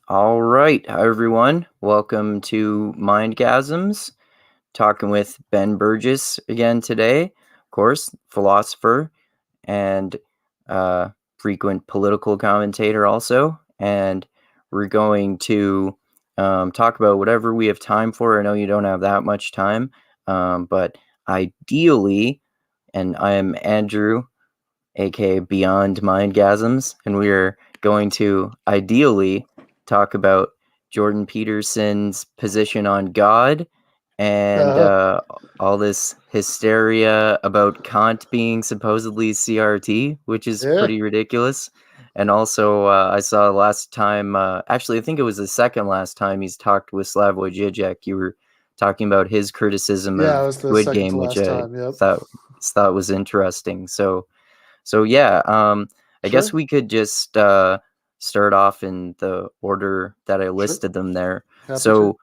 All right, hi everyone. Welcome to Mindgasms. Talking with Ben Burgis again today. Of course, philosopher and frequent political commentator also. And we're going to talk about whatever we have time for. I know you don't have that much time, but ideally, and I am Andrew, aka Beyond Mindgasms, and we are going to ideally talk about Jordan Peterson's position on God and Uh, all this hysteria about Kant being supposedly CRT, which is yeah, pretty ridiculous. And also, I saw last time, actually, I think it was the second last time he's talked with Slavoj Zizek. You were talking about his criticism yeah, it of was the Squid second to Game, which last I time. Yep. thought was interesting. So yeah, I guess Sure. we could just start off in the order that I Sure. listed them there. Happy to.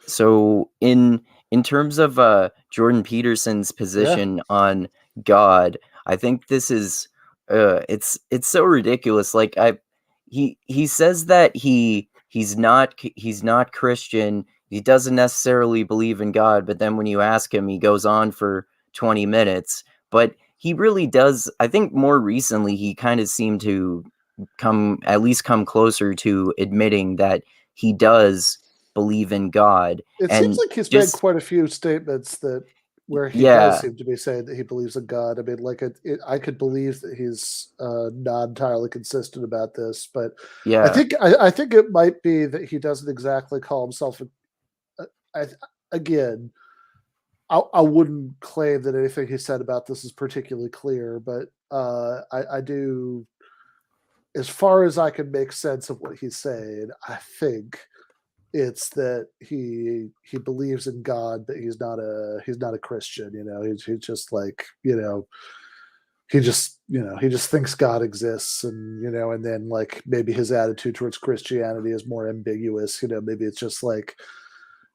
So in terms of Jordan Peterson's Yeah. position on God, I think this is it's so ridiculous. Like he says that he's not Christian. He doesn't necessarily believe in God, but then when you ask him, he goes on for 20 minutes. But he really does. I think more recently he kind of seemed to come closer to admitting that he does believe in God. It seems And like he's made just quite a few statements that where he does yeah, seem to be saying that he believes in God. I mean, like I could believe that he's not entirely consistent about this, but I yeah, think I think it might be that he doesn't exactly call himself. I, again, I wouldn't claim that anything he said about this is particularly clear, but I do, as far as I can make sense of what he's saying, I think it's that he believes in God, but he's not a Christian. He's just like he just thinks God exists, and then like maybe his attitude towards Christianity is more ambiguous. Maybe it's just like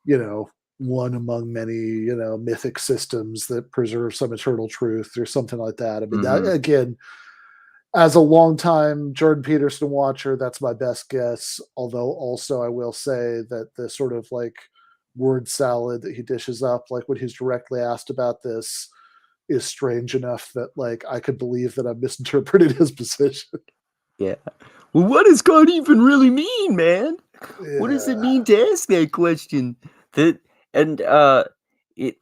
you know one among many mythic systems that preserve some eternal truth or something like that. I mean, that mhm, again, as a longtime Jordan Peterson watcher, that's my best guess. Although, also, I will say that the sort of like word salad that he dishes up, like when he's directly asked about this, is strange enough that like I could believe that I'm misinterpreting his position. yeah. Well, what does God even really mean, man? What does it Yeah, mean to ask that question? That and it.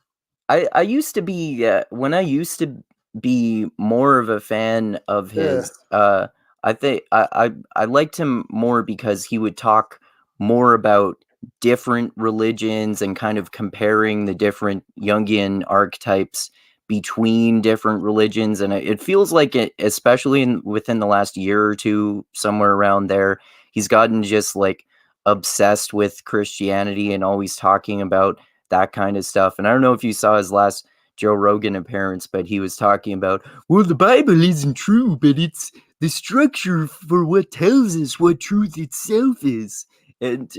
I used to be when I used to be more of a fan of yeah, his. I think I liked him more because he would talk more about different religions and kind of comparing the different Jungian archetypes between different religions, and it feels like especially within the last year or two, somewhere around there, he's gotten just like obsessed with Christianity and always talking about that kind of stuff. And I don't know if you saw his last Joe Rogan appearance, but he was talking about, well, the Bible isn't true, but it's the structure for what tells us what truth itself is. And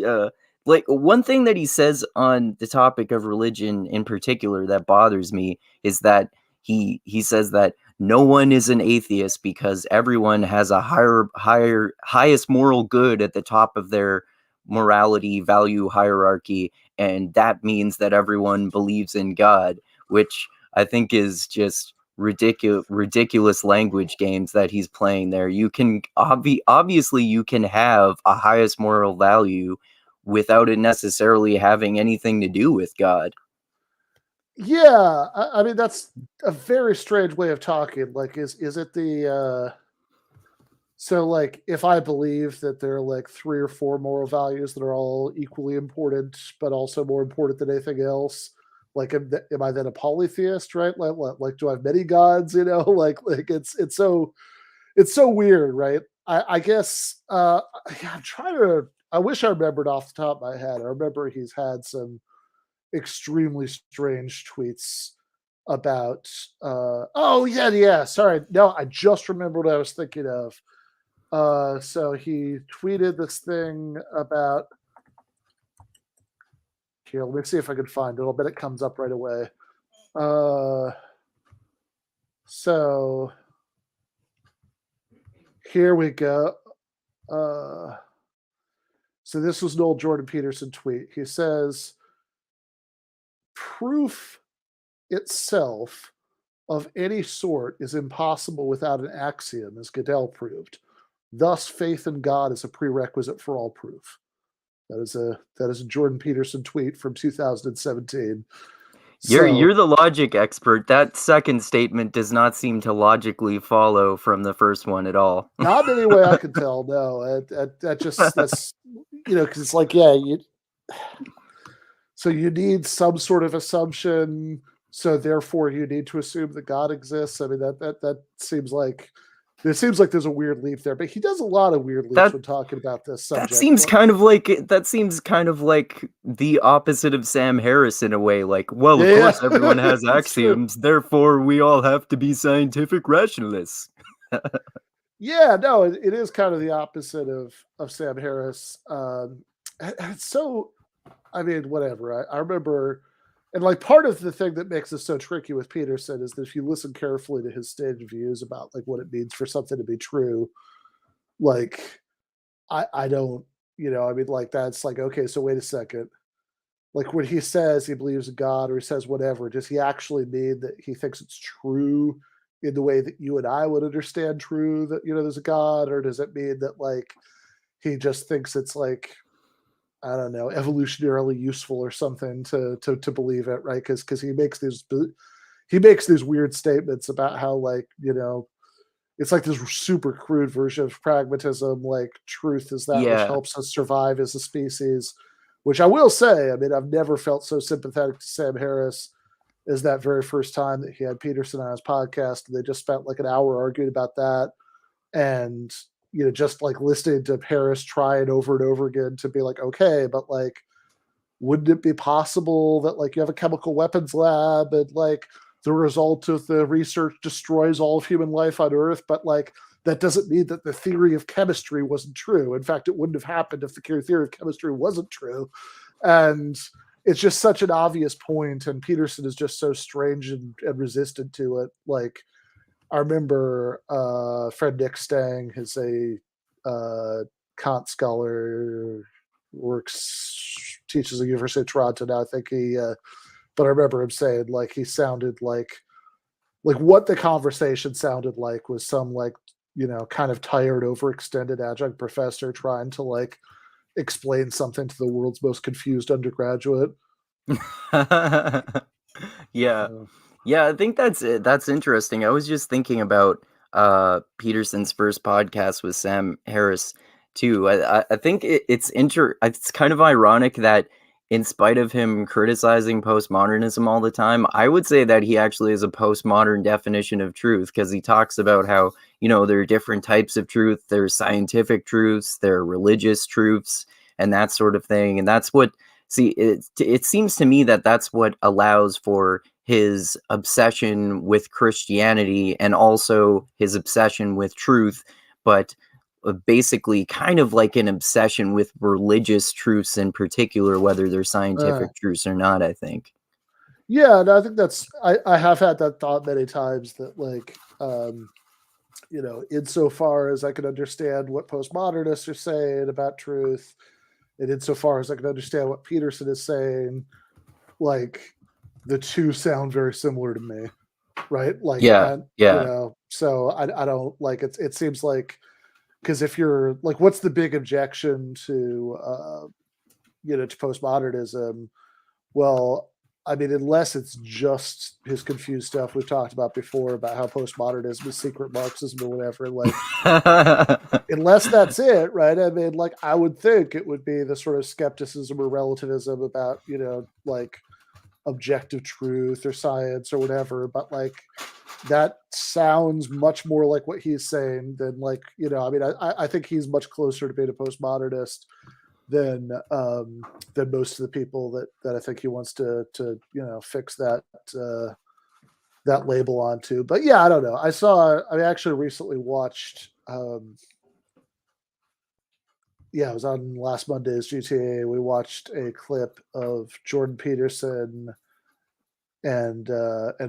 like one thing that he says on the topic of religion in particular that bothers me is that he says that no one is an atheist because everyone has a highest moral good at the top of their morality value hierarchy, and that means that everyone believes in God, which I think is just ridiculous language games that he's playing there. You can obviously you can have a highest moral value without it necessarily having anything to do with God. yeah. I mean, that's a very strange way of talking. Like, is it the so, like, if I believe that there are like three or four moral values that are all equally important, but also more important than anything else, like, am I then a polytheist? Right? Like, do I have many gods? Like it's so weird, right? I guess yeah, I'm trying to. I wish I remembered off the top of my head. I remember he's had some extremely strange tweets about. Oh yeah. Sorry, no, I just remembered what I was thinking of. So he tweeted this thing about. Here, let me see if I can find it. I'll bet it comes up right away. Uh, so here we go. Uh, So this was an old Jordan Peterson tweet. He says, proof itself of any sort is impossible without an axiom, as Gödel proved. Thus, faith in God is a prerequisite for all proof. That is a Jordan Peterson tweet from 2017. You're the logic expert. That second statement does not seem to logically follow from the first one at all. Not in any way I can tell. No, that's because it's like, yeah, so you need some sort of assumption. So therefore, you need to assume that God exists. I mean, that seems like there's a weird leap there, but he does a lot of weird leaps when talking about this subject. That seems kind of like the opposite of Sam Harris in a way. Like, well, of course, everyone has axioms, therefore we all have to be scientific rationalists. Yeah, no, it is kind of the opposite of Sam Harris. So, I mean, whatever. I remember, and like part of the thing that makes this so tricky with Peterson is that if you listen carefully to his stated views about like what it means for something to be true, like I don't, I mean, like that's like, okay, so wait a second. Like when he says he believes in God or he says whatever, does he actually mean that he thinks it's true in the way that you and I would understand true, that, there's a God? Or does it mean that like he just thinks it's like, I don't know, evolutionarily useful or something to believe it, right? Because he makes these weird statements about how like, it's like this super crude version of pragmatism, like truth is that which helps us survive as a species, which I will say, I mean, I've never felt so sympathetic to Sam Harris as that very first time that he had Peterson on his podcast. And they just spent like an hour arguing about that. And, just like listening to Harris try it over and over again to be like, okay, but like, wouldn't it be possible that like you have a chemical weapons lab and like the result of the research destroys all of human life on Earth, but like that doesn't mean that the theory of chemistry wasn't true. In fact, it wouldn't have happened if the theory of chemistry wasn't true. And it's just such an obvious point, and Peterson is just so strange and resistant to it. Like I remember Fred Nick Stang is a Kant scholar, teaches at the University of Toronto now. I think but I remember him saying like he sounded like what the conversation sounded like was some like, kind of tired, overextended adjunct professor trying to like explain something to the world's most confused undergraduate. Yeah. Yeah, I think that's interesting. I was just thinking about Peterson's first podcast with Sam Harris too. I think it's kind of ironic that in spite of him criticizing postmodernism all the time, I would say that he actually is a postmodern definition of truth, because he talks about how, there are different types of truth. There's scientific truths, there are religious truths, and that sort of thing. And that's what, it seems to me that that's what allows for his obsession with Christianity and also his obsession with truth, but basically kind of like an obsession with religious truths in particular, whether they're scientific truths or not, I think. Yeah, and I think I have had that thought many times that like, insofar as I can understand what postmodernists are saying about truth, and insofar as I can understand what Peterson is saying, like the two sound very similar to me, right? Like, so I don't like it. It seems like, because if you're like, what's the big objection to, to postmodernism? Well, I mean, unless it's just his confused stuff we've talked about before about how postmodernism is secret Marxism or whatever, like, unless that's it, right? I mean, like, I would think it would be the sort of skepticism or relativism about, like objective truth or science or whatever, but like that sounds much more like what he's saying than like, I mean, I think he's much closer to being a postmodernist than most of the people that I think he wants to fix that label onto. But yeah, I don't know. I actually recently watched it was on last Monday's GTA. We watched a clip of Jordan Peterson and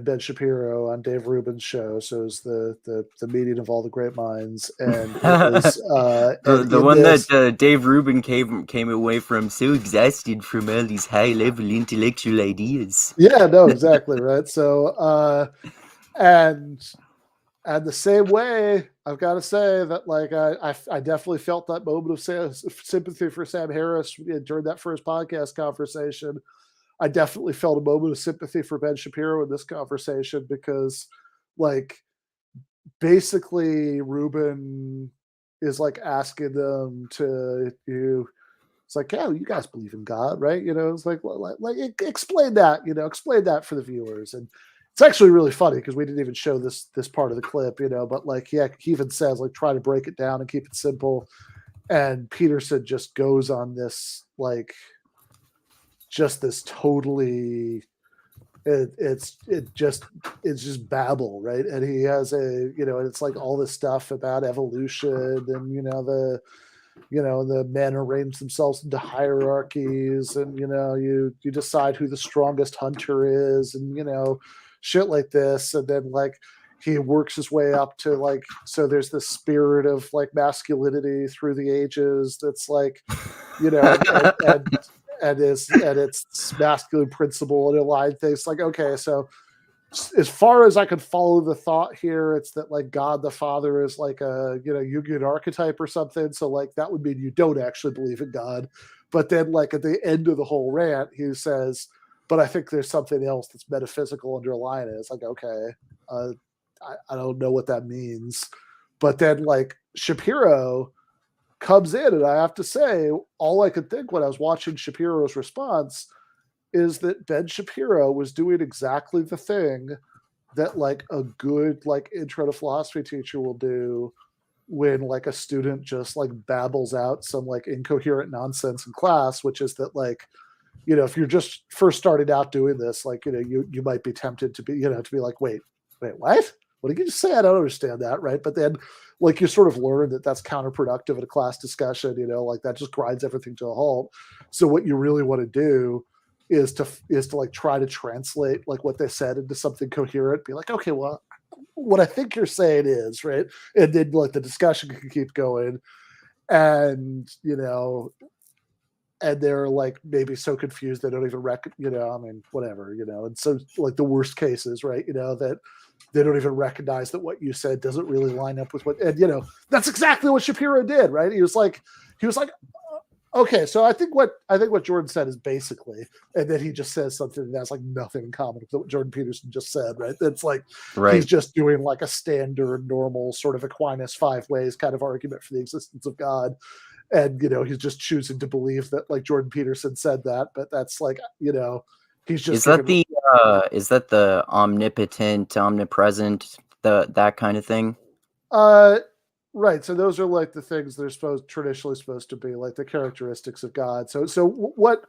Ben Shapiro on Dave Rubin's show. So it was the meeting of all the great minds, and it was the one that Dave Rubin came away from so exhausted from all these high level intellectual ideas. Yeah, no, exactly right. So and the same way, I've got to say that like I definitely felt that moment of sympathy for Sam Harris during that first podcast conversation. I definitely felt a moment of sympathy for Ben Shapiro in this conversation because, like, basically Rubin is like asking them to it's like, yeah, you guys believe in God, right? It's like explain that, explain that for the viewers. And it's actually really funny because we didn't even show this part of the clip, but like he even says like try to break it down and keep it simple. And Peterson just goes on this like just this totally it's just babble, right? And he has and it's like all this stuff about evolution and the men arrange themselves into hierarchies and you decide who the strongest hunter is and shit like this. And then like he works his way up to like, so there's this spirit of like masculinity through the ages that's like and its masculine principle and aligned things. Like, okay, so as far as I could follow the thought here, it's that like God the Father is like a Jungian archetype or something. So like that would mean you don't actually believe in God. But then like at the end of the whole rant, he says, but I think there's something else that's metaphysical underlying it. It's like, okay, I don't know what that means. But then like Shapiro comes in, and I have to say, all I could think when I was watching Shapiro's response is that Ben Shapiro was doing exactly the thing that like a good like intro to philosophy teacher will do when like a student just like babbles out some like incoherent nonsense in class, which is that like, if you're just first started out doing this, like, you might be tempted to be, to be like, wait, what? What did you just say? I don't understand that. Right. But then like you sort of learn that that's counterproductive in a class discussion, like that just grinds everything to a halt. So what you really want to do is to like try to translate like what they said into something coherent, be like, okay, well, what I think you're saying is right. And then like the discussion can keep going. And, and they're like maybe so confused they don't even whatever, and so like the worst cases, right, that they don't even recognize that what you said doesn't really line up with what, and that's exactly what Shapiro did, right? He was like okay, so I think what Jordan said is basically, and then he just says something that's like nothing in common with what Jordan Peterson just said, right? It's like He's just doing like a standard normal sort of Aquinas 5 ways kind of argument for the existence of God. And, he's just choosing to believe that like Jordan Peterson said that, but that's like, he's just. Is that the omnipotent, omnipresent, that kind of thing? Right. So those are like the things they're traditionally supposed to be like the characteristics of God. So what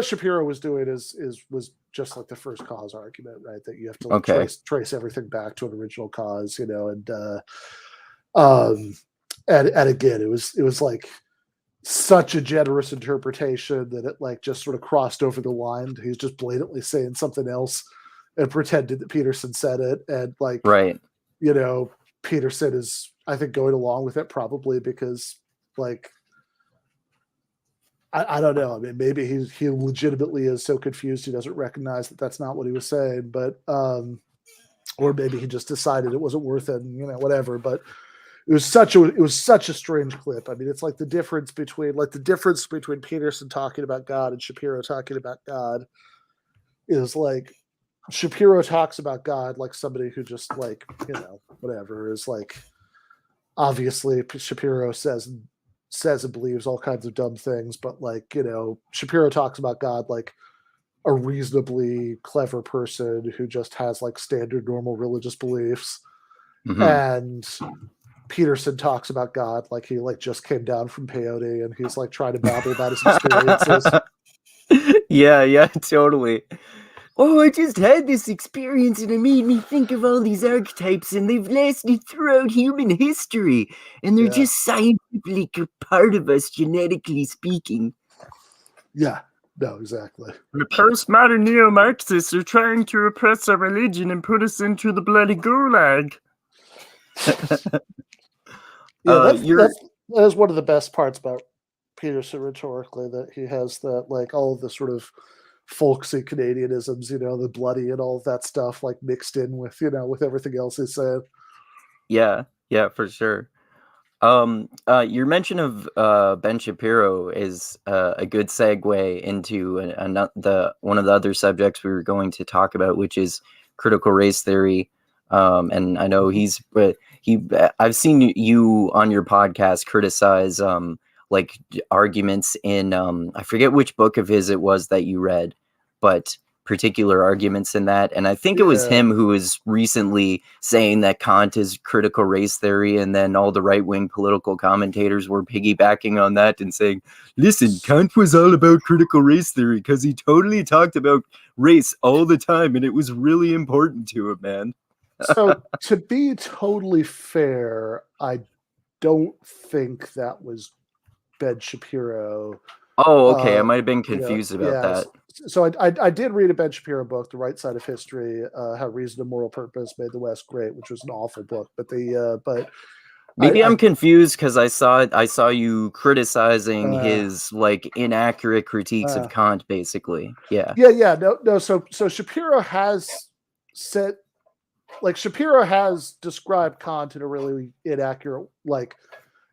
Shapiro was doing was just like the first cause argument, right? That you have to like trace everything back to an original cause, and again, it was like such a generous interpretation that it like just sort of crossed over the line. He's just blatantly saying something else and pretended that Peterson said it. And like, Peterson is, I think, going along with it probably because like, I don't know. I mean, maybe he legitimately is so confused he doesn't recognize that that's not what he was saying, but or maybe he just decided it wasn't worth it and whatever. But it was such a strange clip. I mean, it's like the difference between Peterson talking about God and Shapiro talking about God is like Shapiro talks about God like somebody who just like, whatever is like, obviously Shapiro says and believes all kinds of dumb things, but like, Shapiro talks about God like a reasonably clever person who just has like standard normal religious beliefs. Mm-hmm. And Peterson talks about God like he like just came down from peyote and he's like trying to babble about his experiences. Yeah, totally. Oh, I just had this experience and it made me think of all these archetypes and they've lasted throughout human history and they're just scientifically part of us, genetically speaking. Yeah, No, exactly. The postmodern neo-Marxists are trying to repress our religion and put us into the bloody gulag. Yeah, that is one of the best parts about Peterson rhetorically, that he has that, like, all of the sort of folksy Canadianisms, the bloody and all of that stuff, like, mixed in with, with everything else he said. Yeah, for sure. Your mention of Ben Shapiro is a good segue into one of the other subjects we were going to talk about, which is critical race theory. And I know I've seen you on your podcast criticize like arguments in I forget which book of his it was that you read, but particular arguments in that. And I think it was him who was recently saying that Kant is critical race theory, and then all the right-wing political commentators were piggybacking on that and saying, listen, Kant was all about critical race theory because he totally talked about race all the time and it was really important to him, man. So to be totally fair, I don't think that was Ben Shapiro. Oh, okay. I might have been confused about that. So I did read a Ben Shapiro book, The Right Side of History, How Reason and Moral Purpose Made the West Great, which was an awful book. But maybe I'm confused because I saw you criticizing his like inaccurate critiques of Kant, basically. Yeah. No. So Shapiro has said, like, Shapiro has described Kant in a really inaccurate, like,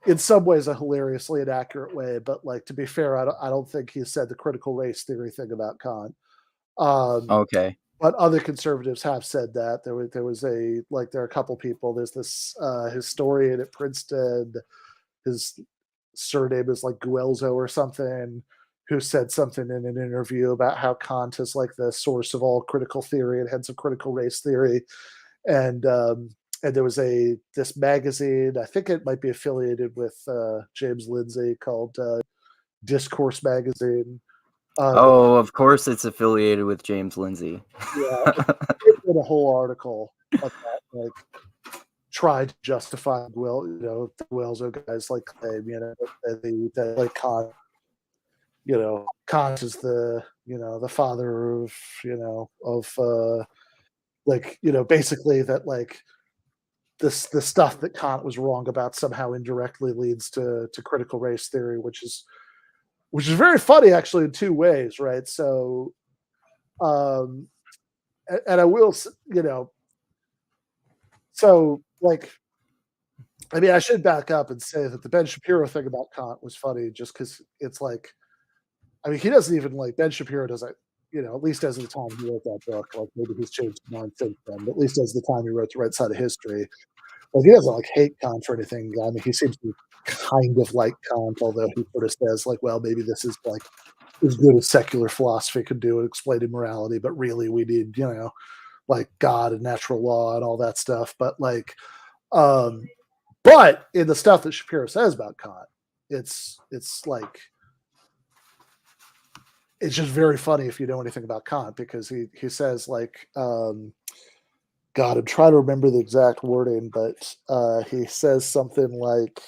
in some ways a hilariously inaccurate way, but, like, to be fair, I don't think he said the critical race theory thing about Kant. Okay. But other conservatives have said that. There are a couple people. There's this historian at Princeton. His surname is like Guelzo or something, who said something in an interview about how Kant is like the source of all critical theory and hence of critical race theory. And there was this magazine, I think it might be affiliated with James Lindsay, called Discourse Magazine. Of course it's affiliated with James Lindsay. Yeah, it did a whole article about, like, tried to justify the Guelzo guys, like, claim, that like Kant, Kant is the father of basically that, like, the stuff that Kant was wrong about somehow indirectly leads to critical race theory, which is very funny, actually, in two ways, right? So, and I will, so, like, I mean, I should back up and say that the Ben Shapiro thing about Kant was funny, just because it's like, I mean, he doesn't even, like, Ben Shapiro doesn't, at least as of the time he wrote that book, like, maybe he's changed his mind since then, but at least as the time he wrote The Right Side of History, like, he doesn't, like, hate Kant or anything. I mean, he seems to kind of like Kant, although he sort of says, like, well, maybe this is, like, as good as secular philosophy could do at explaining morality, but really we need, like, God and natural law and all that stuff. But, like, but in the stuff that Shapiro says about Kant, it's like, it's just very funny if you know anything about Kant, because he says, like, God, I'm trying to remember the exact wording, but he says something like,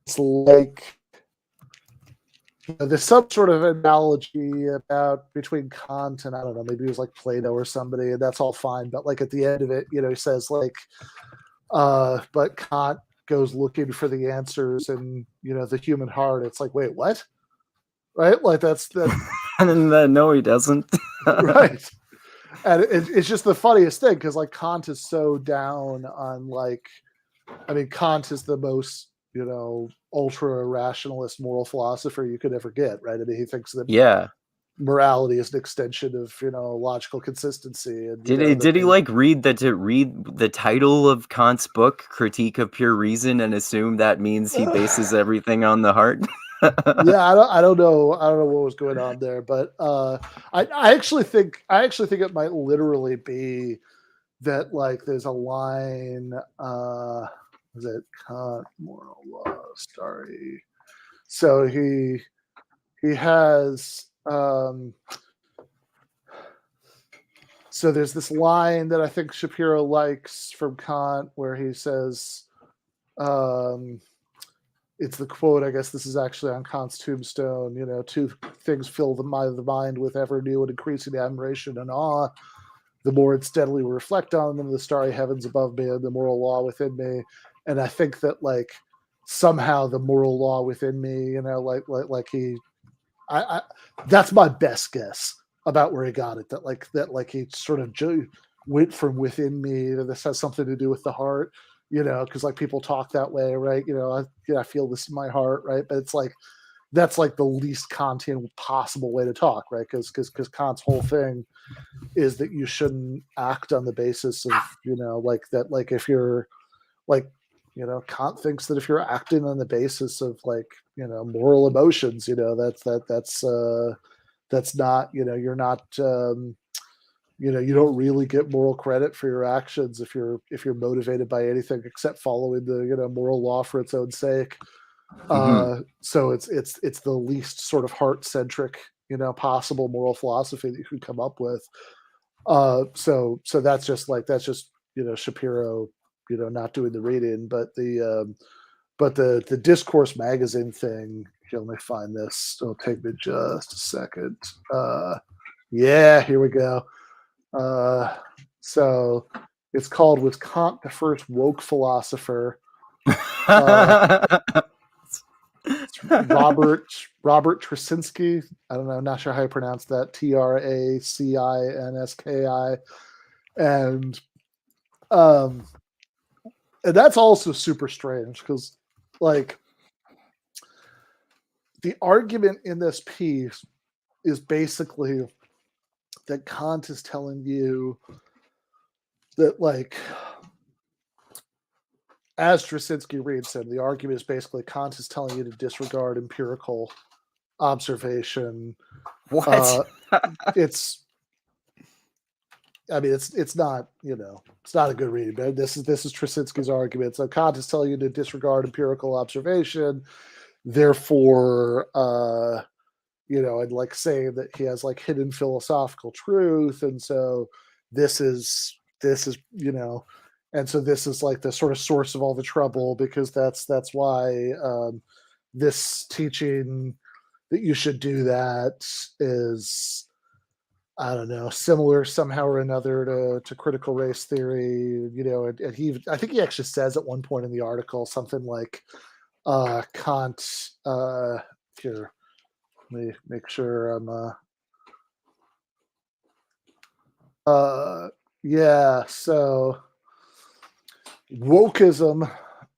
it's like, there's some sort of analogy about between Kant and, I don't know, maybe it was like Plato or somebody, and that's all fine. But, like, at the end of it, he says, like, but Kant goes looking for the answers in, the human heart. It's like, wait, what? Right? Like, that's no, he doesn't. Right. And it's just the funniest thing, because, like, Kant is so down on, like, I mean, Kant is the most, ultra rationalist moral philosopher you could ever get, right? I mean, he thinks that morality is an extension of, logical consistency. And did he like read the title of Kant's book, Critique of Pure Reason, and assume that means he bases everything on the heart? Yeah, I don't know what was going on there, but I actually think it might literally be that, like, there's a line, is it Kant moral law? Sorry. So he has, so there's this line that I think Shapiro likes from Kant where he says, it's the quote, I guess this is actually on Kant's tombstone, you know, two things fill the mind with ever new and increasing admiration and awe. The more it steadily reflect on them, the starry heavens above me and the moral law within me. And I think that like somehow the moral law within me, you know, like he, I that's my best guess about where he got it. That he sort of went from within me. That this has something to do with the heart, you know, because like people talk that way, right? You know, I feel this in my heart, right? But it's like that's like the least Kantian possible way to talk, right? Because Kant's whole thing is that you shouldn't act on the basis of, you know, like that, like if you're like, you know, Kant thinks that if you're acting on the basis of like, you know, moral emotions, you know, that's not, you know, you're not, you know, you don't really get moral credit for your actions if you're motivated by anything except following the, you know, moral law for its own sake. So it's the least sort of heart centric, you know, possible moral philosophy that you could come up with. So that's just, you know, Shapiro, you know, not doing the reading, but the Discourse magazine thing. Here, let me find this. It'll take me just a second. Yeah, here we go. So it's called "Was Kant the First Woke Philosopher?" Robert Tracinski. I don't know, not sure how you pronounce that. Tracinski, and that's also super strange because, like, the argument in this piece is basically that Kant is telling you that, like, as Tracinski reads him, the argument is basically Kant is telling you to disregard empirical observation. What? It's not, you know, it's not a good reading, but this is Tracinski's argument. So Kant is telling you to disregard empirical observation, therefore, you know, and like saying that he has like hidden philosophical truth, and so this is, you know, and so this is like the sort of source of all the trouble, because that's why this teaching that you should do that is, I don't know, similar somehow or another to critical race theory, you know, and I think he actually says at one point in the article something like Kant, here, let me make sure I'm yeah, so wokeism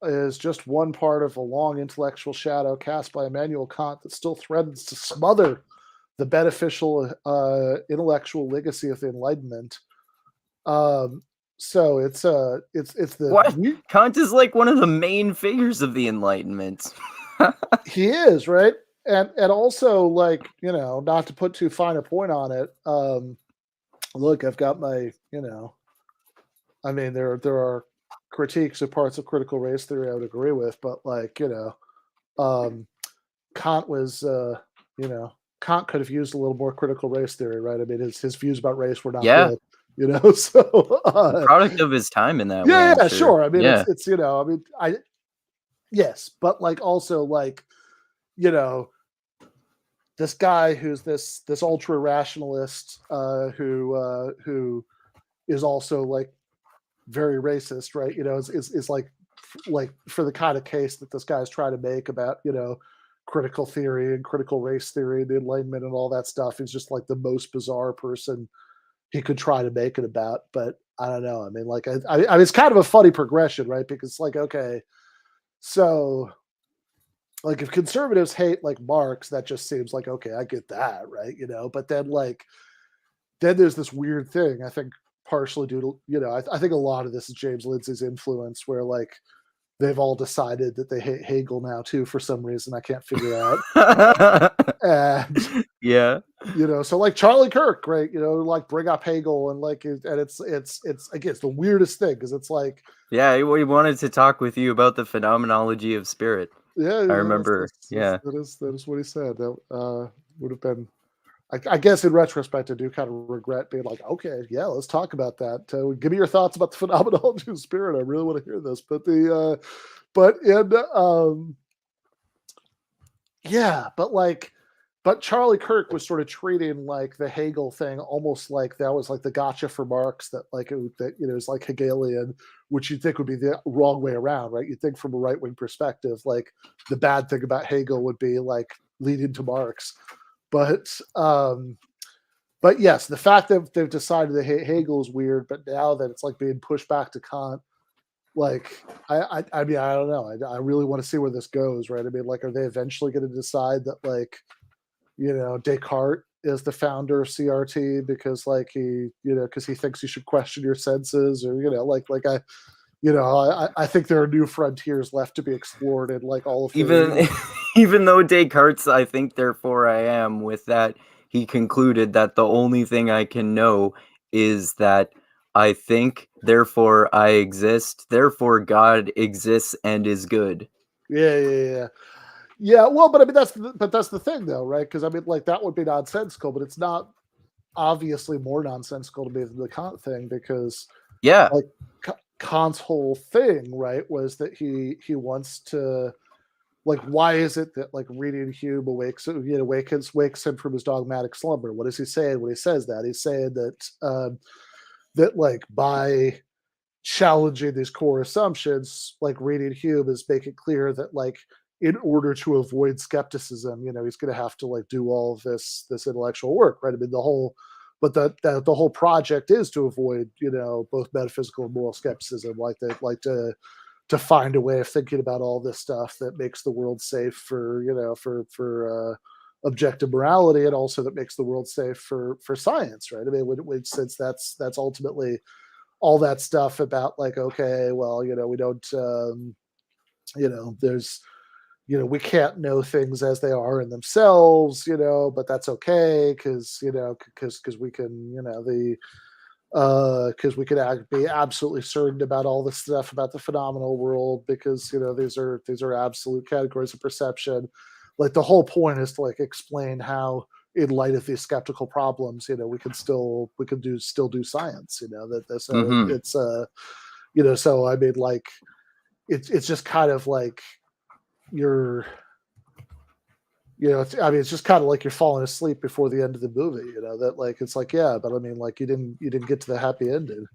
is just one part of a long intellectual shadow cast by Immanuel Kant that still threatens to smother the beneficial intellectual legacy of the Enlightenment. So it's the what? Kant is like one of the main figures of the Enlightenment. He is, right? And also, like, you know, not to put too fine a point on it, look, I've got my, you know, I mean, there are critiques of parts of critical race theory I would agree with, but like, you know, Kant was, you know, Kant could have used a little more critical race theory, right? I mean, his views about race were not good, you know. So product of his time in that way. Yeah, sure. I mean, it's you know, I mean, yes, but like also like, you know, this guy who's this ultra rationalist who is also like very racist, right? You know, is like for the kind of case that this guy's trying to make about, you know, critical theory and critical race theory and the Enlightenment and all that stuff, is just like the most bizarre person he could try to make it about. But I don't know. I mean, like, I mean, it's kind of a funny progression, right? Because it's like, okay, so like if conservatives hate like Marx, that just seems like, okay, I get that, right? You know, but then like, then there's this weird thing, I think partially due to, you know, I think a lot of this is James Lindsay's influence, where like they've all decided that they hate Hegel now too for some reason I can't figure out. And yeah, you know, so like Charlie Kirk, right? You know, like bring up Hegel and like, and it's again, it's the weirdest thing because it's like, yeah, he wanted to talk with you about the phenomenology of spirit. Yeah, I remember. That is what he said. That would have been, I guess, in retrospect, I do kind of regret being like, okay, yeah, let's talk about that. Give me your thoughts about the phenomenology of spirit. I really want to hear this. But in Yeah, but Charlie Kirk was sort of treating like the Hegel thing almost like that was like the gotcha for Marx, that that is like Hegelian, which you'd think would be the wrong way around, right? You'd think from a right wing perspective, like the bad thing about Hegel would be like leading to Marx, but yes, the fact that they've decided that Hegel is weird, but now that it's like being pushed back to Kant, like I mean, I don't know. I really want to see where this goes, right? I mean, like, are they eventually going to decide that, like, Descartes is the founder of CRT because, like, because he thinks you should question your senses, or I think there are new frontiers left to be explored in like all of Even even though Descartes, I think, therefore I am, with that, he concluded that the only thing I can know is that I think, therefore I exist, therefore God exists and is good. Yeah. Well, but I mean that's the thing though, right? Because I mean, like, that would be nonsensical, but it's not obviously more nonsensical to me than the Kant thing, because Yeah. like Kant's whole thing, right, was that he wants to, like, why is it that, like, reading Hume wakes him from his dogmatic slumber? What is he saying when he says that? He's saying that that, like, by challenging these core assumptions, like, reading Hume is making clear that, like, in order to avoid skepticism, he's going to have to, like, do all of this intellectual work, right? I mean, the whole project is to avoid, both metaphysical and moral skepticism. Like, they like to find a way of thinking about all this stuff that makes the world safe for, objective morality, and also that makes the world safe for science, right? I mean, since that's ultimately all that stuff about, like, okay, well, we don't, there's, we can't know things as they are in themselves, but that's okay, because we can, because we could be absolutely certain about all this stuff about the phenomenal world, because these are absolute categories of perception. Like, the whole point is to, like, explain how, in light of these skeptical problems, we can still do science. So Mm-hmm. it's so I mean, like, it's just kind of like you're it's just kind of like you're falling asleep before the end of the movie, that, like, it's like, yeah, but I mean, like, you didn't get to the happy ending.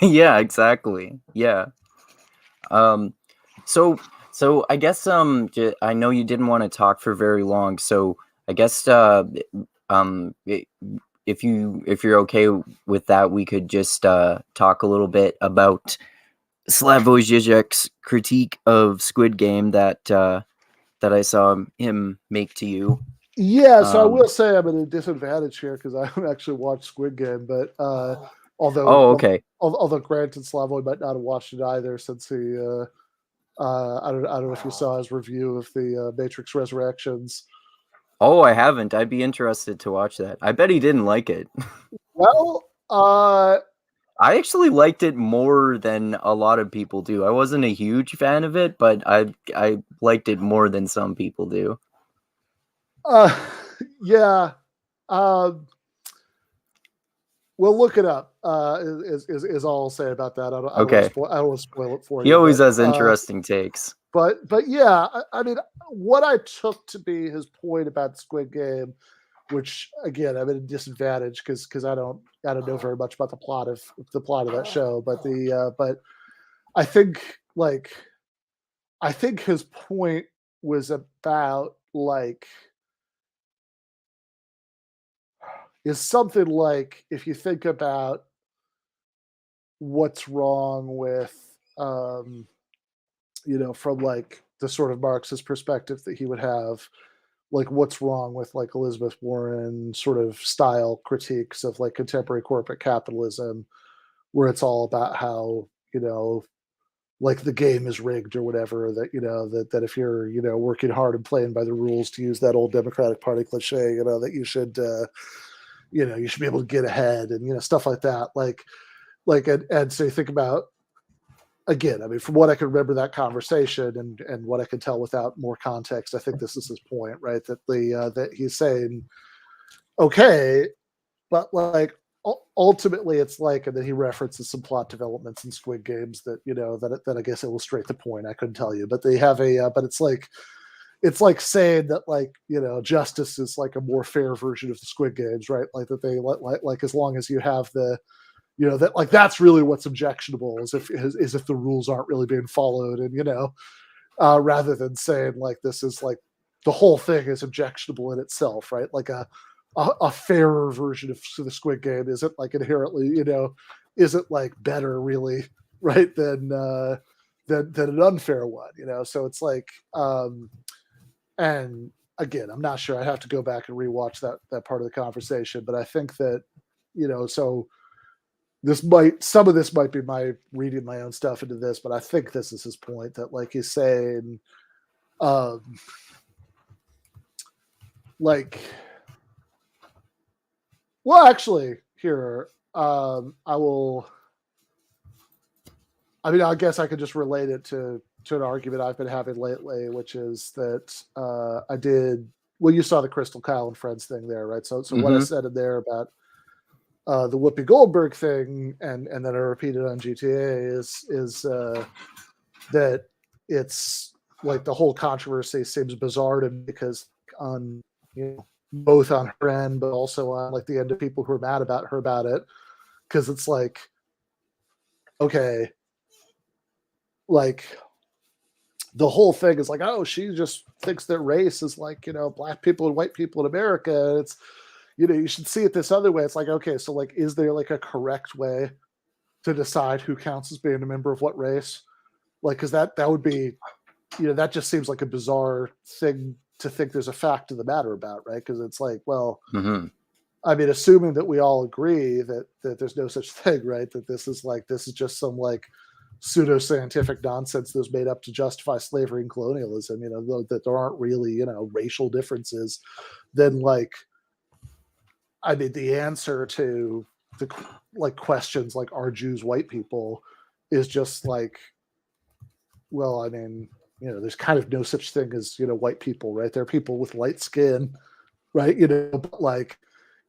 Yeah, exactly. Yeah. So I guess I know you didn't want to talk for very long, so I guess if you're okay with that, we could just talk a little bit about Slavoj Zizek's critique of Squid Game that I saw him make to you. Yeah, so I will say I'm at a disadvantage here because I haven't actually watched Squid Game, but okay. although granted, Slavoj might not have watched it either, since he I don't know if you saw his review of the Matrix Resurrections. Oh, I haven't. I'd be interested to watch that. I bet he didn't like it. Well, I actually liked it more than a lot of people do. I wasn't a huge fan of it, but I liked it more than some people do. Yeah. We'll look it up. Is all I'll say about that. I don't want to spoil it for you. He always has interesting takes. But yeah, I mean, what I took to be his point about Squid Game, which, again, I'm at a disadvantage because I don't know very much about the plot of that show. But but I think his point was about, like, is something like, if you think about what's wrong with from, like, the sort of Marxist perspective that he would have, like, what's wrong with, like, Elizabeth Warren sort of style critiques of, like, contemporary corporate capitalism, where it's all about how, like, the game is rigged or whatever, that that if you're working hard and playing by the rules, to use that old Democratic Party cliche, that you should you should be able to get ahead, and stuff like that, and so you think about, again, I mean, from what I can remember that conversation, and what I can tell without more context, I think this is his point, right? That that he's saying, okay, but, like, ultimately it's like, and then he references some plot developments in Squid Games that that I guess illustrate the point. I couldn't tell you, but they have but it's like, it's like saying that like, you know, justice is like a more fair version of the Squid Games, right? Like that they like as long as you have the, you know, that like that's really what's objectionable is if the rules aren't really being followed, and you know, rather than saying like this is like the whole thing is objectionable in itself, right? Like a fairer version of the Squid Game isn't like inherently, you know, isn't like better really, right? Than an unfair one, you know. So it's like, and again, I'm not sure. I have to go back and rewatch that part of the conversation, but I think that, you know, so some of this might be my reading my own stuff into this, but I think this is his point that like he's saying, like, well, actually, here, I guess I could just relate it to an argument I've been having lately, which is that you saw the Crystal Kyle and Friends thing there, right? So what I said in there about the Whoopi Goldberg thing, and then I repeated on GTA is that it's like the whole controversy seems bizarre to me because on, you know, both on her end, but also on like the end of people who are mad about her about it, because it's like, okay, like the whole thing is like, oh, she just thinks that race is like, you know, black people and white people in America. It's, you know, you should see it this other way. It's like, okay, so like, is there like a correct way to decide who counts as being a member of what race? Like, because that would be, you know, that just seems like a bizarre thing to think there's a fact of the matter about, right? Because it's like, well, I mean, assuming that we all agree that there's no such thing, right? That this is just some like pseudoscientific nonsense that was made up to justify slavery and colonialism, you know, that there aren't really, you know, racial differences, then like, I mean, the answer to the like questions like, are Jews white people, is just like, well, I mean, you know, there's kind of no such thing as, you know, white people, right? There are people with light skin, right? You know, but like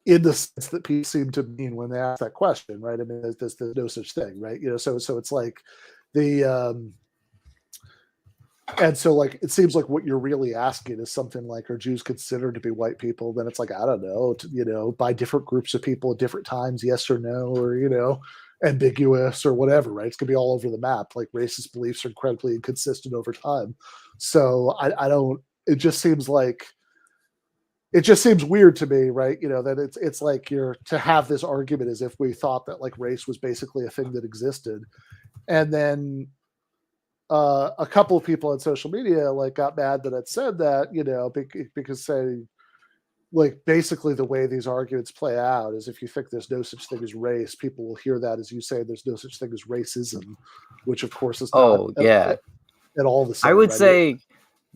in the sense that people seem to mean when they ask that question, right? I mean, there's no such thing, right? You know, so it's like the and so like it seems like what you're really asking is something like, are Jews considered to be white people? Then it's like, I don't know, you know, by different groups of people at different times, yes or no, or, you know, ambiguous or whatever, right? It's gonna be all over the map. Like racist beliefs are incredibly inconsistent over time. So I don't, it just seems weird to me, right? You know, that it's like you're to have this argument as if we thought that like race was basically a thing that existed. And then a couple of people on social media like got mad that I'd said that, you know, because saying like basically the way these arguments play out is if you think there's no such thing as race, people will hear that as you say there's no such thing as racism, which of course is not at all the same. I would say,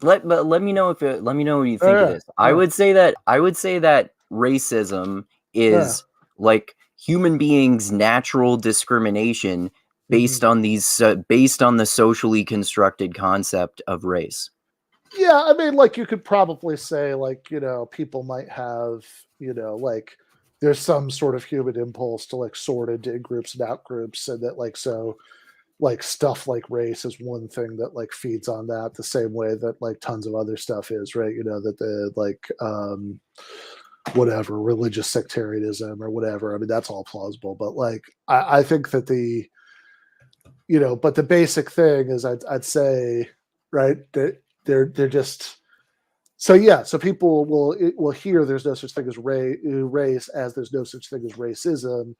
let me know what you think of this. I would say that racism is like human beings' natural discrimination based on the socially constructed concept of race. Yeah, I mean, like you could probably say, like, you know, people might have, you know, like there's some sort of human impulse to like sort into in-groups and out-groups, and that like so like stuff like race is one thing that like feeds on that the same way that like tons of other stuff is, right? You know, that the like whatever religious sectarianism or whatever. I mean, that's all plausible, but like I think that the, you know, but the basic thing is I'd say, right, that they're just so yeah. So people will hear there's no such thing as race as there's no such thing as racism,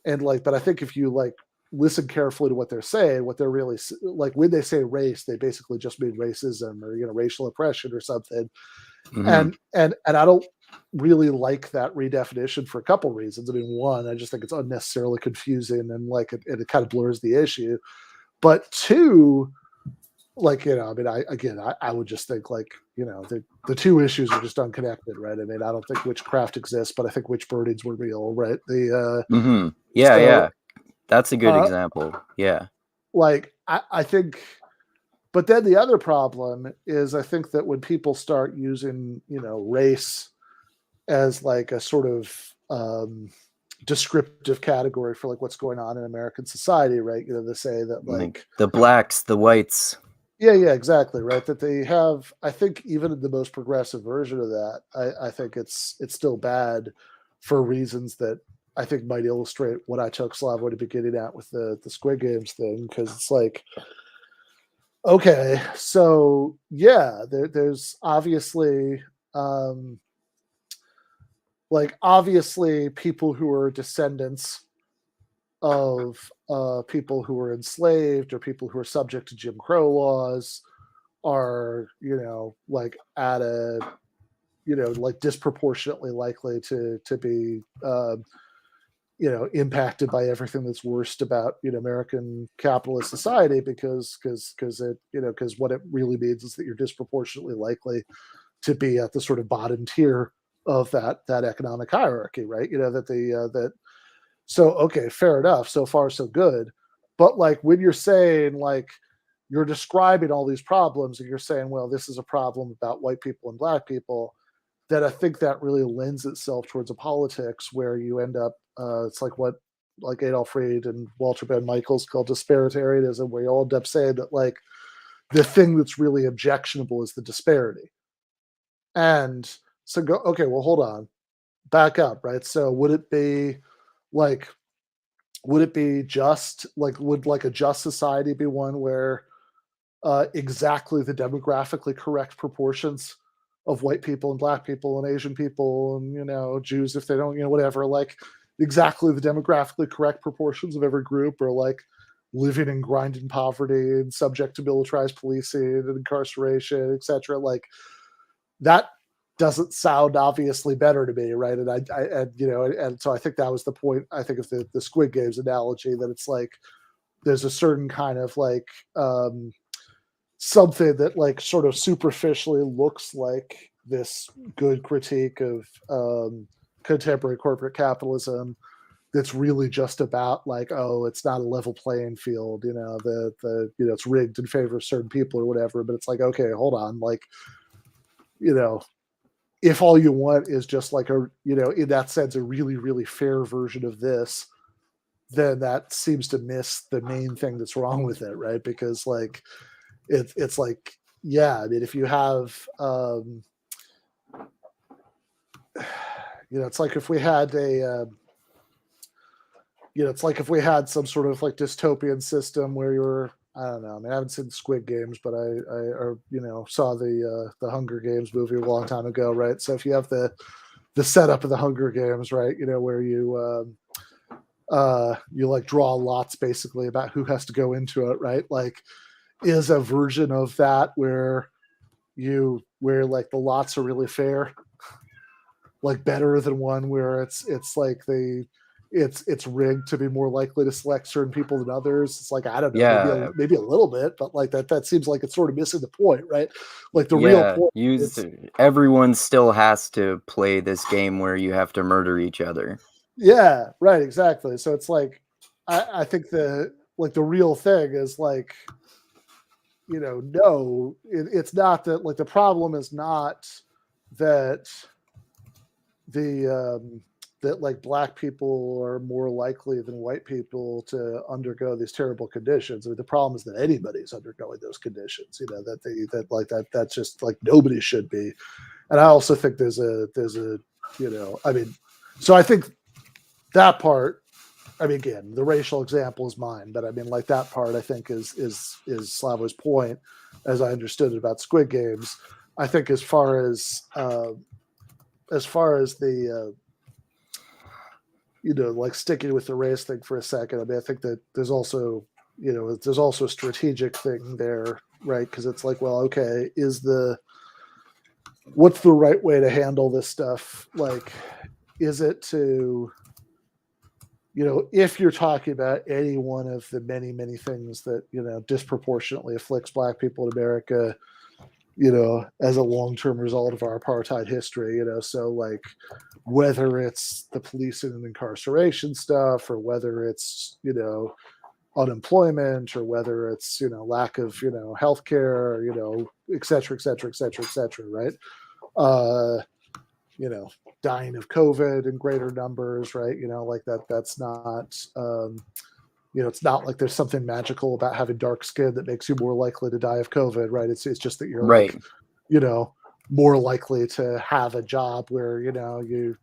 and like, but I think if you like listen carefully to what they're saying, what they're really like when they say race, they basically just mean racism or, you know, racial oppression or something. And I don't really like that redefinition for a couple reasons. I mean, one, I just think it's unnecessarily confusing and like it kind of blurs the issue. But two, like, you know, I mean, I would just think like, you know, the two issues are just unconnected, right? I mean, I don't think witchcraft exists, but I think witch burnings were real, right? Yeah. That's a good example. Yeah. Like, I think, but then the other problem is I think that when people start using, you know, race as like a sort of descriptive category for like what's going on in American society, right? You know, they say that like the blacks, the whites. Yeah, exactly, right. That they have, I think, even in the most progressive version of that, I think it's still bad for reasons that I think might illustrate what I took Slavoj to be getting at with the Squid Games thing, because it's like, okay, so yeah, there's obviously um, obviously people who are descendants of people who were enslaved or people who are subject to Jim Crow laws are, like at a, like disproportionately likely to be impacted by everything that's worst about American capitalist society, because it, because what it really means is that you're disproportionately likely to be at the sort of bottom tier of that economic hierarchy, right? That that so, okay, fair enough, so far so good. But like when you're saying, like, you're describing all these problems and you're saying, well, this is a problem about white people and black people, that I think that really lends itself towards a politics where you end up, it's like what, like Adolf Reed and Walter Ben Michaels called disparitarianism, where you all end up saying that, like, the thing that's really objectionable is the disparity. And so go, okay, well, hold on, back up, right? So like, would it be just like, would like a just society be one where exactly the demographically correct proportions of white people and black people and Asian people and, Jews, if they don't, whatever, like exactly the demographically correct proportions of every group are like living in grinding poverty and subject to militarized policing and incarceration, etc. Like that doesn't sound obviously better to me, right? And and so I think that was the point. I think of the Squid Games analogy, that it's like there's a certain kind of like something that like sort of superficially looks like this good critique of contemporary corporate capitalism, that's really just about like, oh, it's not a level playing field, it's rigged in favor of certain people or whatever. But it's like, okay, hold on, like, you know, if all you want is just like a, in that sense, a really, really fair version of this, then that seems to miss the main thing that's wrong with it, right? Because like it's like, yeah, I mean, if you have it's like if we had a it's like if we had some sort of like dystopian system where you're, I don't know. I mean, I haven't seen Squid Games, but saw the Hunger Games movie a long time ago, right? So if you have the setup of the Hunger Games, right, where you like draw lots basically about who has to go into it, right? Like, is a version of that where like the lots are really fair, like better than one where it's like it's rigged to be more likely to select certain people than others. It's like, I don't know, Yeah, maybe a little bit, but like that seems like it's sort of missing the point, right? Like the real yeah. point Use is, everyone still has to play this game where you have to murder each other. yeah, right, exactly. So it's like, I think the real thing is like, no, it's not that, like, the problem is not that that like black people are more likely than white people to undergo these terrible conditions. I mean, the problem is that anybody's undergoing those conditions, that's just like nobody should be. And I also think there's a I mean, so I think that part, I mean, again, the racial example is mine, but I mean, like, that part I think is Slavoj's point, as I understood it about Squid Games. I think as far as the like sticking with the race thing for a second, I mean, I think that there's also a strategic thing there, right? Because it's like, well, okay, what's the right way to handle this stuff? Like, is it to, if you're talking about any one of the many, many things that, disproportionately afflicts black people in America, as a long-term result of our apartheid history, so like whether it's the policing and incarceration stuff, or whether it's, unemployment, or whether it's, lack of, healthcare, et cetera, et cetera, et cetera, et cetera, right? Uh, dying of COVID in greater numbers, right? Like that's not, it's not like there's something magical about having dark skin that makes you more likely to die of COVID, right? It's just that you're Right. like, more likely to have a job where, you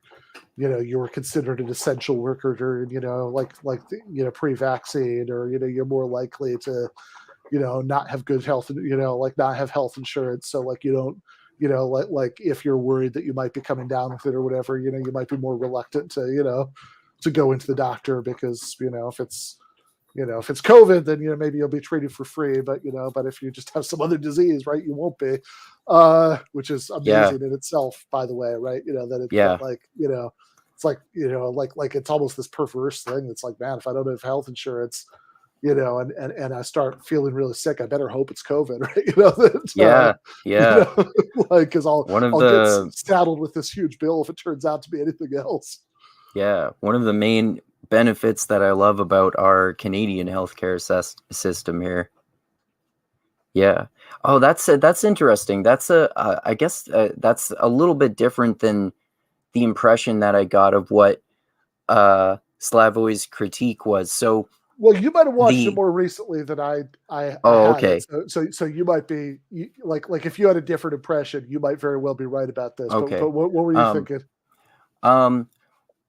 were considered an essential worker during, pre-vaccine, or, you're more likely to, not have good health, like not have health insurance. So like, you don't, like if you're worried that you might be coming down with it or whatever, you might be more reluctant to, to go into the doctor because, if it's COVID, then, maybe you'll be treated for free, but, but if you just have some other disease, right, you won't be, which is amazing in itself, by the way, right? That like, it's like, like it's almost this perverse thing. It's like, man, if I don't have health insurance, and I start feeling really sick, I better hope it's COVID, right? Like, cause I'll get saddled with this huge bill if it turns out to be anything else. Yeah. One of the main benefits that I love about our Canadian healthcare system here. Yeah. Oh, that's interesting. That's I guess that's a little bit different than the impression that I got of what Slavoj's critique was. So, well, you might have watched it more recently than I okay. So you might be like if you had a different impression, you might very well be right about this. Okay. But what were you thinking?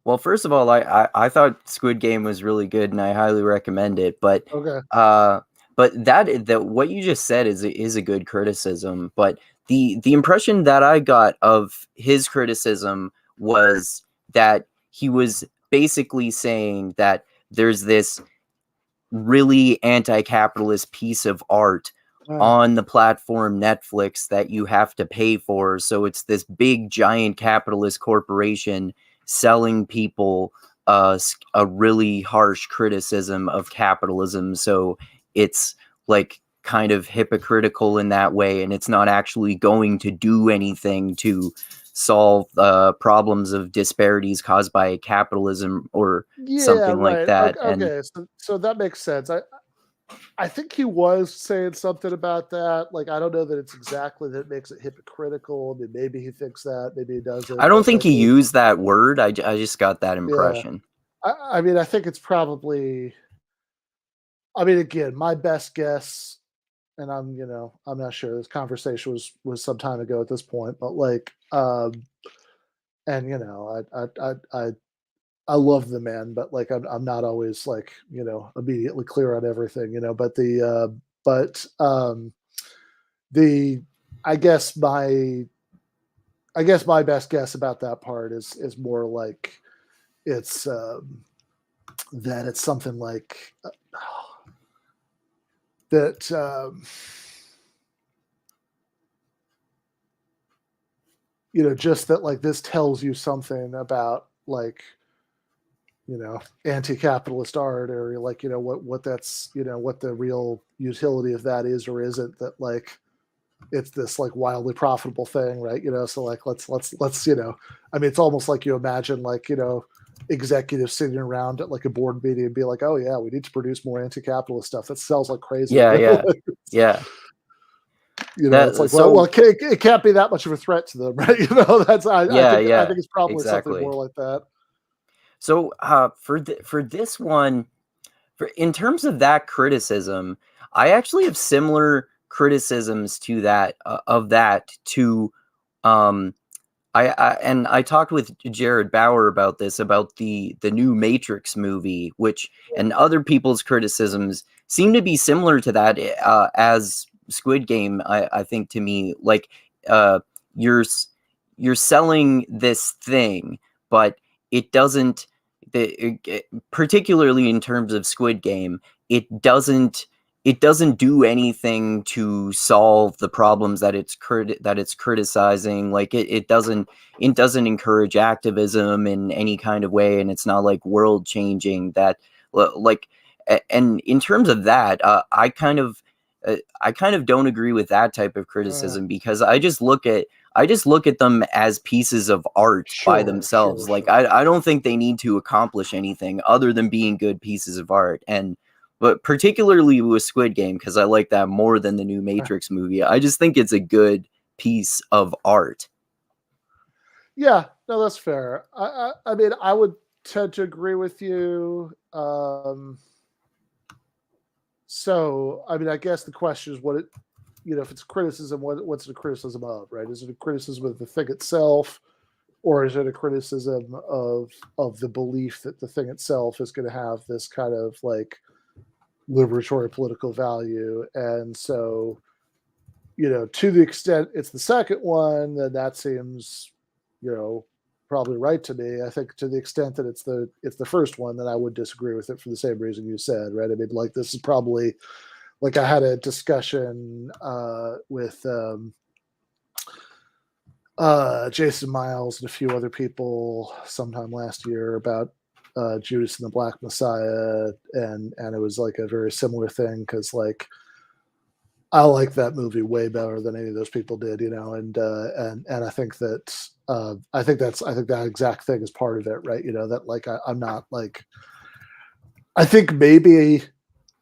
Well, first of all, I thought Squid Game was really good, and I highly recommend it. But that what you just said is a good criticism. But the impression that I got of his criticism was that he was basically saying that there's this really anti-capitalist piece of art on the platform Netflix that you have to pay for. So it's this big giant capitalist corporation selling people a really harsh criticism of capitalism. So it's like kind of hypocritical in that way, and it's not actually going to do anything to solve problems of disparities caused by capitalism or something like that. Okay, so that makes sense. I think he was saying something about that. Like, I don't know that it's exactly that makes it hypocritical. I mean, maybe he thinks that, maybe he doesn't. I don't think he used that word. I just got that impression. Yeah. I mean, I think it's probably, I mean, again, my best guess, and I'm not sure, this conversation was some time ago at this point, but like, and I love the man, but like I'm not always like, immediately clear on everything, but I guess my best guess about that part is more like it's that it's something like that just that like this tells you something about like anti-capitalist art, or like what that's what the real utility of that is or isn't, that like it's this like wildly profitable thing, right? So like let's I mean, it's almost like you imagine like executives sitting around at like a board meeting and be like, oh yeah, we need to produce more anti-capitalist stuff that sells like crazy. Yeah. It's like, well, it can't be that much of a threat to them, right? That's I think it's probably something more like that. So for this one, in terms of that criticism, I actually have similar criticisms to that I talked with Jared Bauer about this, about the new Matrix movie, which, and other people's criticisms seem to be similar to that as Squid Game. I think, to me, like you're selling this thing, but it doesn't. Particularly in terms of Squid Game, it doesn't do anything to solve the problems that it's criticizing. Like it doesn't encourage activism in any kind of way, and it's not like world changing. That like, and in terms of that, I kind of don't agree with that type of criticism, because I just look at them as pieces of art by themselves. I don't think they need to accomplish anything other than being good pieces of art. But particularly with Squid Game, because I like that more than the new Matrix movie, I just think it's a good piece of art. Yeah, no, that's fair. I mean, I would tend to agree with you. So, I mean, I guess the question is what it, if it's criticism, what's it a criticism of, right? Is it a criticism of the thing itself, or is it a criticism of the belief that the thing itself is going to have this kind of like liberatory political value? And so, to the extent it's the second one, then that seems, probably right to me. I think to the extent that it's the first one, then I would disagree with it for the same reason you said, right? I mean, like this is probably like I had a discussion with Jason Miles and a few other people sometime last year about Judas and the Black Messiah, and it was like a very similar thing because like I like that movie way better than any of those people did, and I think that I think that exact thing is part of it, right? That like I'm not like I think maybe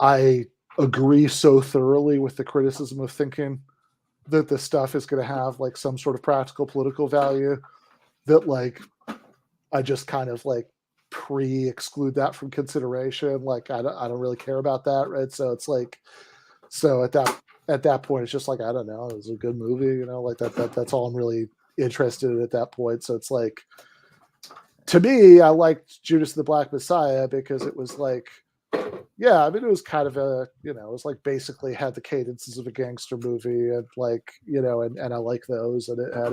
I agree so thoroughly with the criticism of thinking that this stuff is going to have like some sort of practical political value that like I just kind of like exclude that from consideration. Like I don't really care about that, right? So it's like at that point it's just like I don't know, it was a good movie, like that's all I'm really interested in at that point. So it's like to me, I liked Judas and the Black Messiah because it was like, yeah, I mean, it was kind of a, it was like basically had the cadences of a gangster movie, and like, and I like those, and it had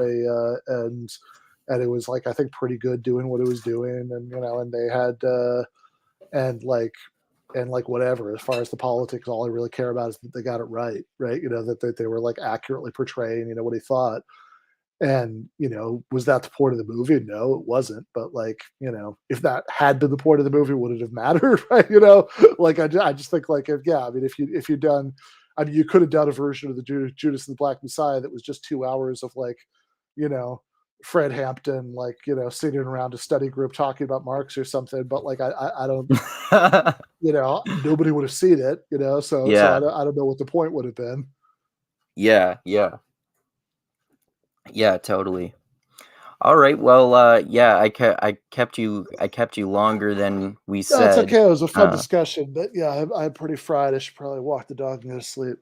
and it was like I think pretty good doing what it was doing, and and they had and like whatever as far as the politics, all I really care about is that they got it right, that they were like accurately portraying what he thought. And was that the point of the movie? No, it wasn't. But like, if that had been the point of the movie, would it have mattered? Right? Like I just think like I mean, if you done, I mean, you could have done a version of the Judas and the Black Messiah that was just 2 hours of like, Fred Hampton, like sitting around a study group talking about Marx or something. But like I don't, nobody would have seen it. So Yeah. I don't know what the point would have been. Yeah. Yeah, totally. All right. Well, yeah, I kept you longer than we said. That's okay. It was a fun discussion, but yeah, I'm pretty fried. I should probably walk the dog and go to sleep.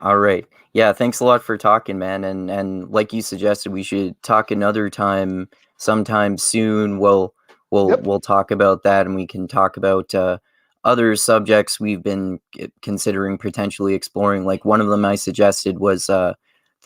All right. Yeah, thanks a lot for talking, man. And like you suggested, we should talk another time, sometime soon. We'll talk about that, and we can talk about other subjects we've been considering potentially exploring. Like one of them I suggested was the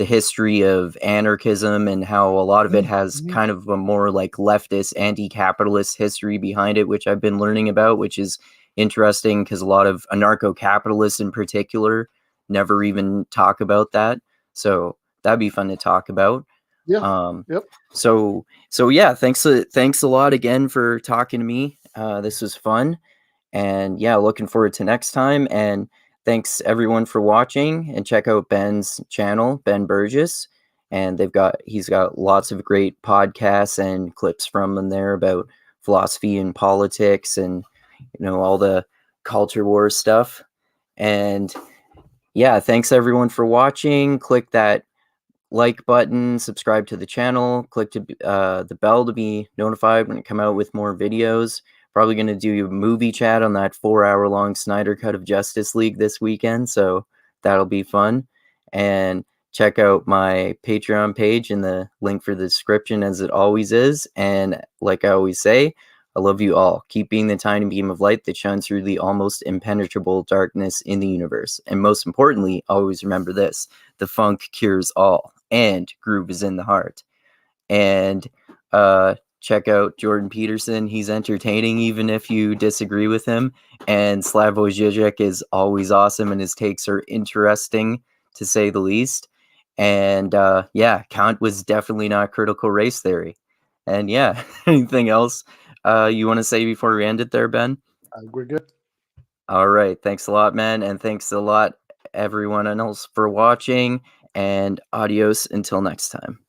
history of anarchism and how a lot of it has kind of a more like leftist, anti-capitalist history behind it, which I've been learning about, which is interesting because a lot of anarcho-capitalists in particular never even talk about that. So that'd be fun to talk about. Yeah. So yeah, thanks a lot again for talking to me. This was fun. And yeah, looking forward to next time. And thanks everyone for watching, and check out Ben's channel, Ben Burgis. And he's got lots of great podcasts and clips from them there about philosophy and politics and all the culture war stuff. And yeah, thanks everyone for watching. Click that like button, subscribe to the channel, click to the bell to be notified when I come out with more videos. Probably going to do a movie chat on that 4-hour-long Snyder Cut of Justice League this weekend, so that'll be fun. And check out my Patreon page in the link for the description, as it always is. And like I always say, I love you all. Keep being the tiny beam of light that shines through the almost impenetrable darkness in the universe. And most importantly, always remember this: the funk cures all, and groove is in the heart. And check out Jordan Peterson. He's entertaining, even if you disagree with him. And Slavoj Zizek is always awesome, and his takes are interesting, to say the least. And yeah, Kant was definitely not critical race theory. And yeah, anything else you want to say before we end it there, Ben? We're good. All right. Thanks a lot, man. And thanks a lot, everyone else, for watching. And adios until next time.